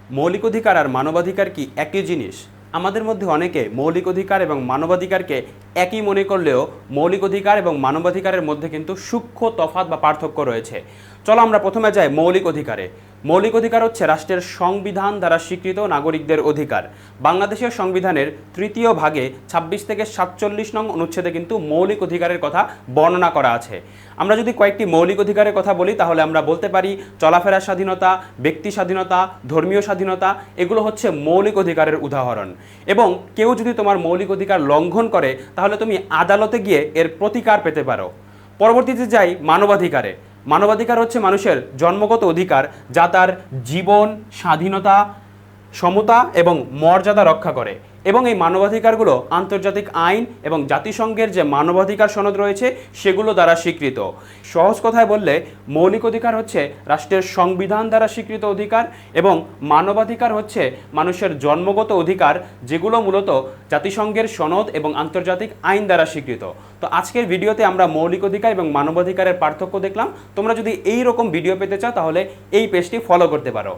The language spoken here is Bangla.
মৌলিক অধিকার আর মানবাধিকার কি একই জিনিস? আমাদের মধ্যে অনেকে মৌলিক অধিকার এবং মানবাধিকারকে একই মনে করলেও মৌলিক অধিকার এবং মানবাধিকারের মধ্যে কিন্তু সূক্ষ্ম তফাৎ বা পার্থক্য রয়েছে। চলো আমরা প্রথমে যাই মৌলিক অধিকারে। মৌলিক অধিকার হচ্ছে রাষ্ট্রের সংবিধান দ্বারা স্বীকৃত নাগরিকদের অধিকার। বাংলাদেশের সংবিধানের ৩য় ভাগে ২৬ থেকে ৪৭ নং অনুচ্ছেদে কিন্তু মৌলিক অধিকারের কথা বর্ণনা করা আছে। আমরা যদি কয়েকটি মৌলিক অধিকারের কথা বলি তাহলে আমরা বলতে পারি চলাফেরার স্বাধীনতা, ব্যক্তি স্বাধীনতা, ধর্মীয় স্বাধীনতা, এগুলো হচ্ছে মৌলিক অধিকারের উদাহরণ। এবং কেউ যদি তোমার মৌলিক অধিকার লঙ্ঘন করে তাহলে তুমি আদালতে গিয়ে এর প্রতিকার পেতে পারো। পরবর্তীতে যাই মানবাধিকারে। মানবাধিকার হচ্ছে মানুষের জন্মগত অধিকার যা তার জীবন, স্বাধীনতা, সমতা এবং মর্যাদা রক্ষা করে এবং এই মানবাধিকারগুলো আন্তর্জাতিক আইন এবং জাতিসংঘের যে মানবাধিকার সনদ রয়েছে সেগুলো দ্বারা স্বীকৃত। সহজ কথায় বললে মৌলিক অধিকার হচ্ছে রাষ্ট্রের সংবিধান দ্বারা স্বীকৃত অধিকার এবং মানবাধিকার হচ্ছে মানুষের জন্মগত অধিকার যেগুলো মূলত জাতিসংঘের সনদ এবং আন্তর্জাতিক আইন দ্বারা স্বীকৃত। তো আজকের ভিডিওতে আমরা মৌলিক অধিকার এবং মানবাধিকারের পার্থক্য দেখলাম। তোমরা যদি এই রকম ভিডিও পেতে চাও তাহলে এই পেজটি ফলো করতে পারো।